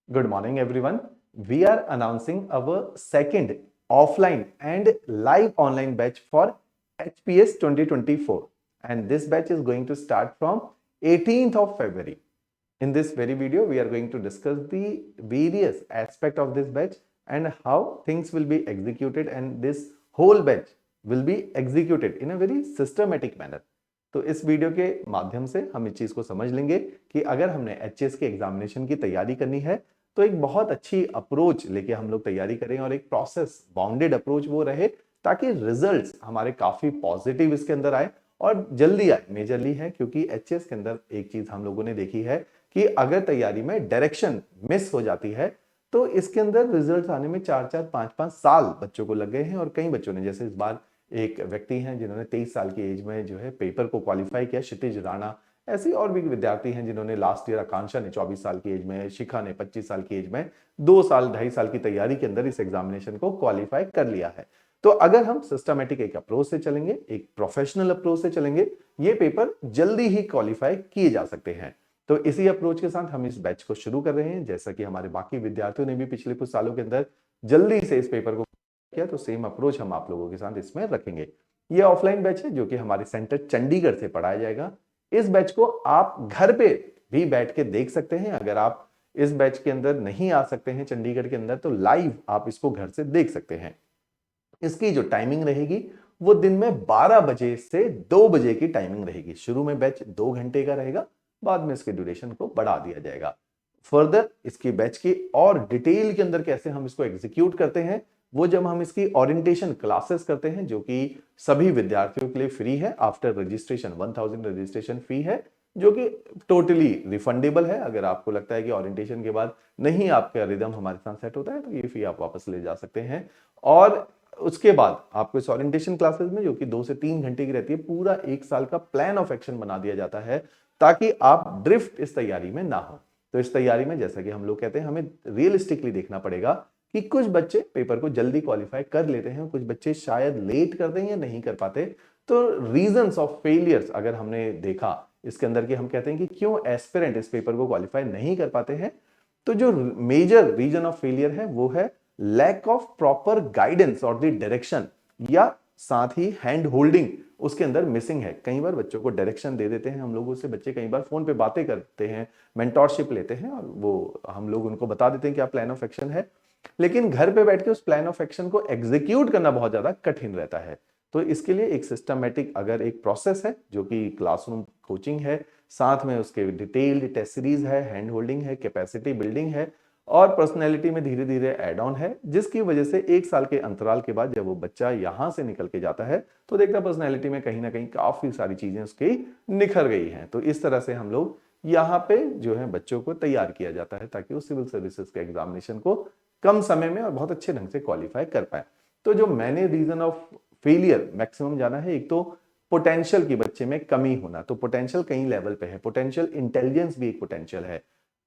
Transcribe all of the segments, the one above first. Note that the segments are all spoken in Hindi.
Good morning, everyone. We are announcing our second offline and live online batch for HPS 2024. And this batch is going to start from 18th of February. In this very video, we are going to discuss the various aspects of this batch and how things will be executed, and this whole batch will be executed in a very systematic manner. तो इस वीडियो के माध्यम से हम इस चीज को समझ लेंगे कि अगर हमने एचएस के एग्जामिनेशन की तैयारी करनी है तो एक बहुत अच्छी अप्रोच लेके हम लोग तैयारी करें और एक प्रोसेस बाउंडेड अप्रोच वो रहे ताकि रिजल्ट्स हमारे काफी पॉजिटिव इसके अंदर आए और जल्दी आए। मेजरली है क्योंकि एचएस के अंदर एक चीज हम लोगों ने देखी है कि अगर तैयारी में डायरेक्शन मिस हो जाती है तो इसके अंदर रिजल्ट आने में 4-4, 5-5 साल बच्चों को लग गए हैं। और कई बच्चों ने, जैसे इस बार एक व्यक्ति हैं जिन्होंने 23 साल की एज में जो है पेपर को क्वालिफाई किया, क्षितिज राणा। ऐसे और भी विद्यार्थी हैं जिन्होंने लास्ट ईयर, आकांक्षा ने 24 साल की एज में, शिखा ने 25 साल की एज में 2 साल 2.5 साल की तैयारी के अंदर इस एग्जामिनेशन को क्वालिफाई कर लिया है। तो अगर हम सिस्टमेटिक एक अप्रोच से चलेंगे, एक प्रोफेशनल अप्रोच से चलेंगे, ये पेपर जल्दी ही क्वालिफाई किए जा सकते हैं। तो इसी अप्रोच के साथ हम इस बैच को शुरू कर रहे हैं। जैसा कि हमारे बाकी विद्यार्थियों ने भी पिछले कुछ सालों के अंदर जल्दी से इस पेपर को किया, तो सेम अप्रोच हम आप लोगों के साथ इसमें रखेंगे। ये ऑफलाइन बैच है जो कि हमारे सेंटर चंडीगढ़ से पढ़ाया जाएगा। इस बैच को आप घर पे भी बैठ के देख सकते हैं। अगर आप इस बैच के अंदर नहीं आ सकते हैं चंडीगढ़ के अंदर, तो लाइव आप इसको घर से देख सकते हैं। इसकी जो टाइमिंग रहेगी वो दिन में 12 बजे से 2 बजे की टाइमिंग रहेगी। शुरू में बैच 2 घंटे का रहेगा, बाद में इसके ड्यूरेशन को बढ़ा दिया जाएगा। फर्दर इसकी बैच की और डिटेल के अंदर कैसे हम इसको एग्जीक्यूट करते हैं वो जब हम इसकी ओरिएंटेशन क्लासेस करते हैं, जो कि सभी विद्यार्थियों के लिए फ्री है। आफ्टर रजिस्ट्रेशन 1000 रजिस्ट्रेशन फी है जो कि टोटली रिफंडेबल है। अगर आपको लगता है कि ओरिएंटेशन के बाद नहीं आपका रिदम हमारे साथ सेट होता है तो ये फी आप वापस ले जा सकते हैं। और उसके बाद आपको इस ओरिएंटेशन क्लासेस में, जो कि 2 से 3 घंटे की रहती है, पूरा 1 साल का प्लान ऑफ एक्शन बना दिया जाता है ताकि आप ड्रिफ्ट इस तैयारी में ना हो। तो इस तैयारी में, जैसा कि हम लोग कहते हैं, हमें रियलिस्टिकली देखना पड़ेगा कि कुछ बच्चे पेपर को जल्दी क्वालिफाई कर लेते हैं, कुछ बच्चे शायद लेट करते हैं या नहीं कर पाते। तो रीजंस ऑफ फेलियर्स अगर हमने देखा इसके अंदर, कि हम कहते हैं कि क्यों एस्पिरेंट इस पेपर को क्वालिफाई नहीं कर पाते हैं, तो जो मेजर रीजन ऑफ फेलियर है वो है लैक ऑफ प्रॉपर गाइडेंस और द डायरेक्शन, या साथ ही हैंड होल्डिंग उसके अंदर मिसिंग है। कई बार बच्चों को डायरेक्शन दे देते हैं हम लोग, उससे बच्चे कई बार फोन पे बातें करते हैं, मेंटोरशिप लेते हैं और वो हम लोग उनको बता देते हैं क्या प्लान ऑफ एक्शन है, लेकिन घर पे बैठ के उस प्लान ऑफ एक्शन को एग्जीक्यूट करना बहुत ज्यादा कठिन रहता है। तो इसके लिए एक सिस्टमेटिक अगर एक प्रोसेस है जो कि क्लासरूम कोचिंग है, साथ में उसके डिटेल्ड टेस्ट सीरीज है, हैंड होल्डिंग है, कैपेसिटी बिल्डिंग है और पर्सनैलिटी में धीरे धीरे एड ऑन है, जिसकी वजह से 1 साल के अंतराल के बाद जब वो बच्चा यहां से निकल के जाता है तो देखता पर्सनैलिटी में कहीं ना कहीं काफी सारी चीजें उसकी निखर गई हैं। तो इस तरह से हम लोग यहाँ पे जो है बच्चों को तैयार किया जाता है ताकि वो सिविल सर्विसेज के एग्जामिनेशन को कम समय में और बहुत अच्छे ढंग से क्वालिफाई कर पाए। तो जो मैंने रीजन ऑफ फेलियर मैक्सिमम जाना है, एक तो पोटेंशियल की बच्चे में कमी होना। तो पोटेंशियल कई लेवल पे है, पोटेंशियल इंटेलिजेंस भी एक पोटेंशियल है।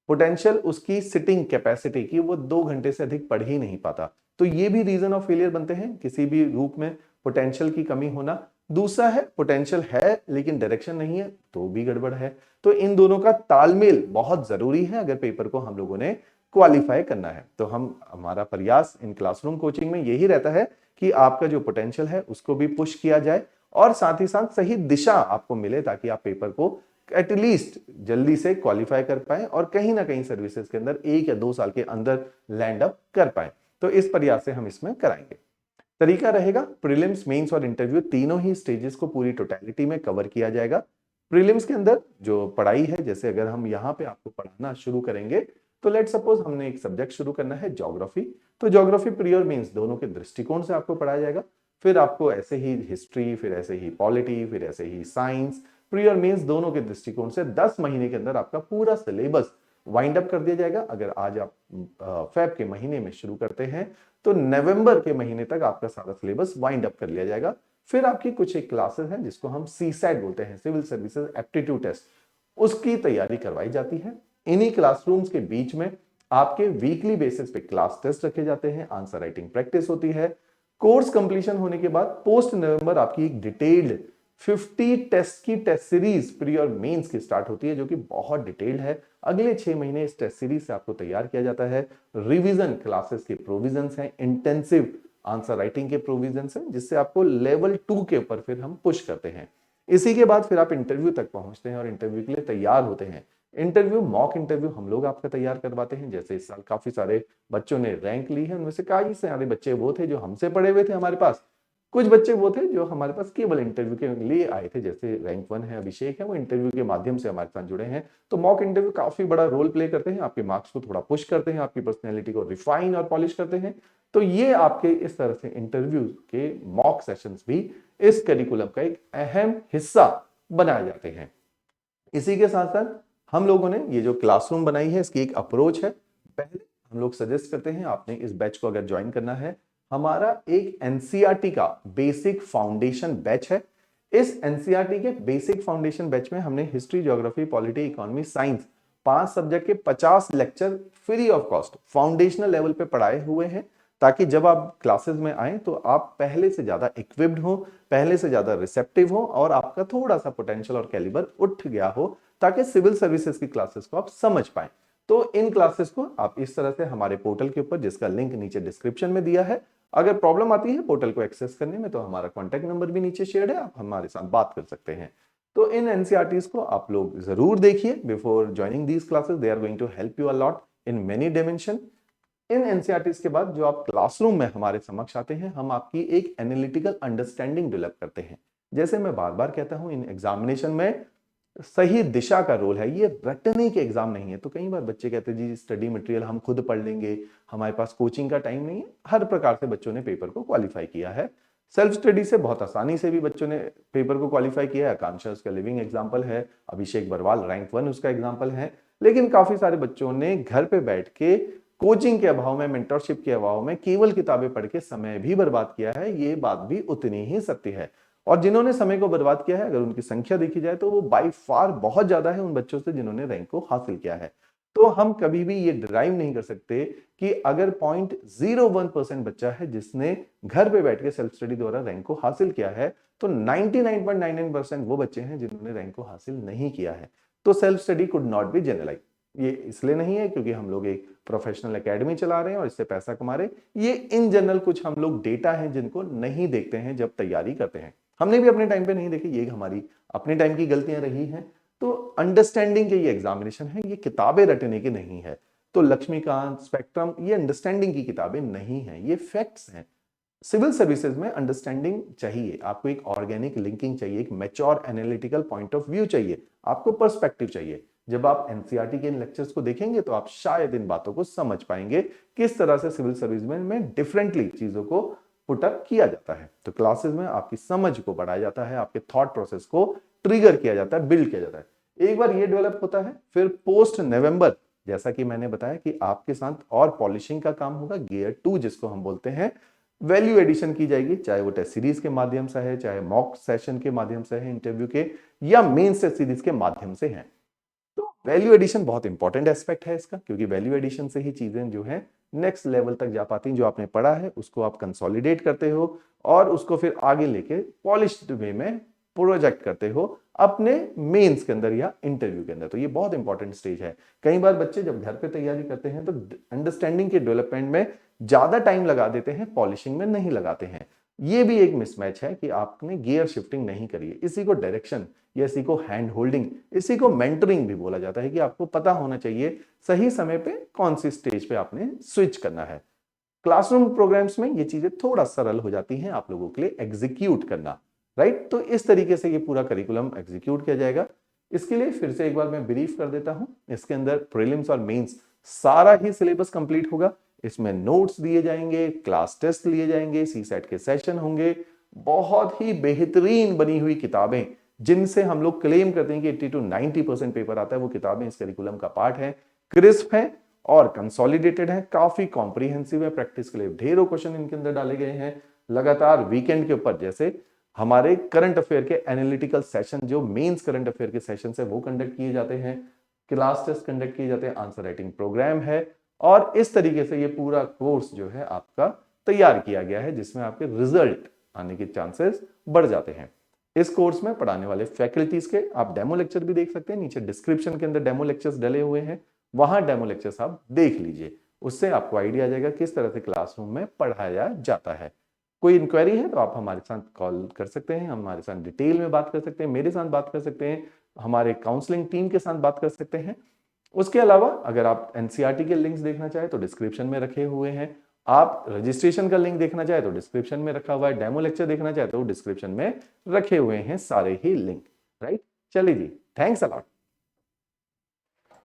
पोटेंशियल उसकी सिटिंग कैपेसिटी की, वो 2 घंटे से अधिक पढ़ ही नहीं पाता, तो ये भी रीजन ऑफ फेलियर बनते हैं किसी भी रूप में, पोटेंशियल की कमी होना। दूसरा है पोटेंशियल है लेकिन डायरेक्शन नहीं है, तो भी गड़बड़ है। तो इन दोनों का तालमेल बहुत जरूरी है अगर पेपर को हम लोगों ने क्वालिफाई करना है। तो हमारा प्रयास इन क्लासरूम कोचिंग में यही रहता है कि आपका जो पोटेंशियल है उसको भी पुश किया जाए और साथ ही साथ सही दिशा आपको मिले ताकि आप पेपर को एटलीस्ट जल्दी से क्वालिफाई कर पाए और कहीं ना कहीं सर्विसेज के अंदर 1 या 2 साल के अंदर लैंड अप कर पाए। तो इस प्रयास से हम इसमें कराएंगे। तरीका रहेगा प्रीलिम्स, मेंस और इंटरव्यू, तीनों ही स्टेजेस को पूरी टोटलिटी में कवर किया जाएगा। प्रीलिम्स के अंदर जो पढ़ाई है, जैसे अगर हम यहाँ पे आपको पढ़ाना शुरू करेंगे तो लेट सपोज हमने एक सब्जेक्ट शुरू करना है ज्योग्राफी, तो ज्योग्राफी प्री और मेंस दोनों के दृष्टिकोण से आपको पढ़ाया जाएगा। फिर आपको ऐसे ही हिस्ट्री, फिर ऐसे ही पॉलिटी, फिर ऐसे ही साइंस, प्री और मेंस दोनों के दृष्टिकोण से 10 महीने के अंदर आपका पूरा सिलेबस वाइंड अप कर दिया जाएगा। अगर आज आप फेब के महीने में शुरू करते हैं तो नवंबर के महीने तक आपका सारा सिलेबस वाइंड अप कर लिया जाएगा। फिर आपकी कुछ एक क्लासेस हैं जिसको हम सीसैट बोलते हैं, सिविल सर्विसेज एप्टीट्यूड टेस्ट, उसकी तैयारी करवाई जाती है। इन्हीं क्लासरूम्स के बीच में आपके वीकली बेसिस पे क्लास टेस्ट रखे जाते हैं, आंसर राइटिंग प्रैक्टिस होती है। कोर्स कंप्लीशन होने के बाद पोस्ट नवंबर आपकी एक डिटेल्ड 50 टेस्ट की टेस्ट सीरीज प्री और मेंस की स्टार्ट होती है, जो कि बहुत डिटेल्ड है। अगले 6 महीने इस टेस्ट सीरीज से आपको तैयार किया जाता है। रिवीजन क्लासेस के प्रोविजंस हैं, इंटेंसिव आंसर राइटिंग के प्रोविजंस हैं, जिससे आपको लेवल 2 के ऊपर फिर हम पुश करते हैं। इसी के बाद फिर आप इंटरव्यू तक पहुंचते हैं और इंटरव्यू के लिए तैयार होते हैं। इंटरव्यू, मॉक इंटरव्यू हम लोग आपका तैयार करवाते हैं। जैसे इस साल काफी सारे बच्चों ने रैंक ली है, उनमें से कई सारे बच्चे वो थे जो हमसे पढ़े हुए थे हमारे पास, कुछ बच्चे वो थे जो हमारे पास केवल इंटरव्यू के लिए आए थे। जैसे रैंक 1 है अभिषेक है, वो इंटरव्यू के माध्यम से हमारे साथ जुड़े हैं। तो मॉक इंटरव्यू काफी बड़ा रोल प्ले करते हैं, आपके मार्क्स को थोड़ा पुश करते हैं, आपकी पर्सनैलिटी को रिफाइन और पॉलिश करते हैं। तो ये आपके इस तरह से इंटरव्यू के मॉक सेशंस भी इस करिकुलम का एक अहम हिस्सा बनाए जाते हैं। इसी के साथ साथ हम लोगों ने ये जो क्लासरूम बनाई है, इसकी एक अप्रोच है। पहले हम लोग सजेस्ट करते हैं, आपने इस बैच को अगर ज्वाइन करना है, हमारा एक एनसीईआरटी का बेसिक फाउंडेशन बैच है। इस एनसीईआरटी के बेसिक फाउंडेशन बैच में हमने history, geography, polity, economy, science 5 subject के 50 lecture free of cost foundational level पे पढ़ाए हुए हैं, ताकि जब आप क्लासेस में आए तो आप पहले से ज्यादा इक्विप्ड हो, पहले से ज्यादा रिसेप्टिव हो और आपका थोड़ा सा पोटेंशियल और कैलिबर उठ गया हो, ताकि सिविल सर्विसेज की क्लासेस को आप समझ पाएं। तो इन क्लासेस को आप इस तरह से हमारे पोर्टल के ऊपर, जिसका लिंक नीचे डिस्क्रिप्शन में दिया है, अगर प्रॉब्लम आती है पोर्टल को एक्सेस करने में तो हमारा कॉन्टैक्ट नंबर भी नीचे शेयर है, आप हमारे साथ बात कर सकते हैं। तो इन एनसीईआरटीज को आप लोग जरूर देखिए before joining these classes, they are going to help you a lot in many dimension. इन एनसीईआरटीज के बाद जो आप क्लासरूम में हमारे समक्ष आते हैं, हम आपकी एक एनालिटिकल अंडरस्टैंडिंग डेवलप करते हैं। जैसे मैं बार बार कहता हूं, इन एग्जामिनेशन में सही दिशा का रोल है, ये रटने के एग्जाम नहीं है। तो कई बार बच्चे कहते हैं जी स्टडी मटेरियल हम खुद पढ़ लेंगे, हमारे पास कोचिंग का टाइम नहीं है। हर प्रकार से बच्चों ने पेपर को क्वालिफाई किया है। सेल्फ स्टडी से बहुत आसानी से भी बच्चों ने पेपर को क्वालिफाई किया है। आकांक्षा उसका लिविंग एग्जाम्पल है, अभिषेक बरवाल रैंक 1 उसका एग्जाम्पल है। लेकिन काफी सारे बच्चों ने घर पे बैठ के कोचिंग के अभाव में, मेंटरशिप के अभाव में केवल किताबें पढ़ के समय भी बर्बाद किया है। ये बात भी उतनी ही सत्य है। और जिन्होंने समय को बर्बाद किया है, अगर उनकी संख्या देखी जाए तो वो बाय फार बहुत ज्यादा है उन बच्चों से जिन्होंने रैंक को हासिल किया है। तो हम कभी भी ये डिराइव नहीं कर सकते कि अगर 0.01% बच्चा है जिसने घर पे बैठ के सेल्फ स्टडी द्वारा रैंक को हासिल किया है, तो 99.99% वो बच्चे हैं जिन्होंने रैंक को हासिल नहीं किया है। तो self study could not be generalise. ये इसलिए नहीं है क्योंकि हम लोग एक प्रोफेशनल एकेडमी चला रहे हैं और इससे पैसा कमा रहे हैं। ये इन जनरल कुछ हम लोग डेटा हैं जिनको नहीं देखते हैं जब तैयारी करते हैं। हमने भी अपने टाइम पे नहीं देखी, ये हमारी अपने टाइम की गलतियां रही हैं। तो अंडरस्टैंडिंग के ये एग्जामिनेशन है, ये किताबें रटने की नहीं है। तो लक्ष्मीकांत, स्पेक्ट्रम, ये अंडरस्टैंडिंग की किताबें नहीं है, ये फैक्ट्स हैं। सिविल सर्विसेज में अंडरस्टैंडिंग चाहिए, आपको एक ऑर्गेनिक लिंकिंग चाहिए, एक mature analytical point of view चाहिए, आपको पर्सपेक्टिव चाहिए। जब आप एनसीईआरटी के इन लेक्चर्स को देखेंगे तो आप शायद इन बातों को समझ पाएंगे, किस तरह से सिविल सर्विस में डिफरेंटली चीजों को पुटअप किया जाता है। तो क्लासेस में आपकी समझ को बढ़ाया जाता है, आपके थॉट प्रोसेस को ट्रिगर किया जाता है, बिल्ड किया जाता है। एक बार ये डेवलप होता है, फिर पोस्ट नवंबर, जैसा कि मैंने बताया कि आपके साथ और पॉलिशिंग का काम होगा। गियर 2 जिसको हम बोलते हैं, वैल्यू एडिशन की जाएगी, चाहे वो टेस्ट सीरीज के माध्यम से है, चाहे मॉक सेशन के माध्यम से है, इंटरव्यू के, या मेन टेस्ट सीरीज के माध्यम से है। तो वैल्यू एडिशन बहुत इंपॉर्टेंट एस्पेक्ट है इसका, क्योंकि वैल्यू एडिशन से ही चीजें जो है नेक्स्ट लेवल तक जा पाती हैं। जो आपने पढ़ा है उसको आप कंसोलिडेट करते हो और उसको फिर आगे लेके पॉलिश्ड वे में प्रोजेक्ट करते हो अपने मेंस के अंदर या इंटरव्यू के अंदर। तो ये बहुत इंपॉर्टेंट स्टेज है। कई बार बच्चे जब घर पे तैयारी करते हैं तो अंडरस्टैंडिंग के डेवलपमेंट में ज्यादा टाइम लगा देते हैं, पॉलिशिंग में नहीं लगाते हैं। ये भी एक मिसमैच है कि आपने गियर शिफ्टिंग नहीं करी है। इसी को डायरेक्शन या इसी को हैंड होल्डिंग, इसी को मेंटरिंग भी बोला जाता है, कि आपको पता होना चाहिए सही समय पे कौन सी स्टेज पे आपने स्विच करना है। क्लासरूम प्रोग्राम्स में ये चीजें थोड़ा सरल हो जाती हैं आप लोगों के लिए एग्जीक्यूट करना, राइट। तो इस तरीके से ये पूरा करिकुलम एग्जीक्यूट किया जाएगा। इसके लिए फिर से एक बार मैं ब्रीफ कर देता हूं। इसके अंदर प्रीलिम्स और मेंस सारा ही सिलेबस कंप्लीट होगा। इसमें नोट्स दिए जाएंगे, क्लास टेस्ट लिए जाएंगे, सीसेट के सेशन होंगे, बहुत ही बेहतरीन बनी हुई किताबें जिनसे हम लोग क्लेम करते हैं कि 80 to 90% पेपर आता है, वो किताबें इस करिकुलम का पार्ट है। क्रिस्प है और कंसोलिडेटेड है, काफी कॉम्प्रिहेंसिव है। प्रैक्टिस के लिए ढेरों क्वेश्चन इनके अंदर डाले गए हैं। लगातार वीकेंड के ऊपर जैसे हमारे करंट अफेयर के एनालिटिकल सेशन, जो मेंस करंट अफेयर के सेशन है, वो कंडक्ट किए जाते हैं। क्लास टेस्ट कंडक्ट किए जाते हैं, आंसर राइटिंग प्रोग्राम है। और इस तरीके से ये पूरा कोर्स जो है आपका तैयार किया गया है, जिसमें आपके रिजल्ट आने के चांसेस बढ़ जाते हैं। इस कोर्स में पढ़ाने वाले फैकल्टीज के आप डेमो लेक्चर भी देख सकते हैं, नीचे डिस्क्रिप्शन के अंदर डेमो लेक्चर्स डले हुए हैं, वहां डेमो लेक्चर्स आप देख लीजिए, उससे आपको आइडिया आ जाएगा किस तरह से क्लासरूम में पढ़ाया जाता है। कोई इंक्वायरी है तो आप हमारे साथ कॉल कर सकते हैं, हमारे साथ डिटेल में बात कर सकते हैं, मेरे साथ बात कर सकते हैं, हमारे काउंसलिंग टीम के साथ बात कर सकते हैं। उसके अलावा अगर आप एनसीईआरटी के लिंक्स देखना चाहें तो डिस्क्रिप्शन में रखे हुए हैं, आप रजिस्ट्रेशन का लिंक देखना चाहे तो डिस्क्रिप्शन में रखा हुआ है, डेमो लेक्चर देखना चाहे तो डिस्क्रिप्शन में रखे हुए हैं सारे ही लिंक, राइट। चलिए जी, थैंक्स अ लॉट।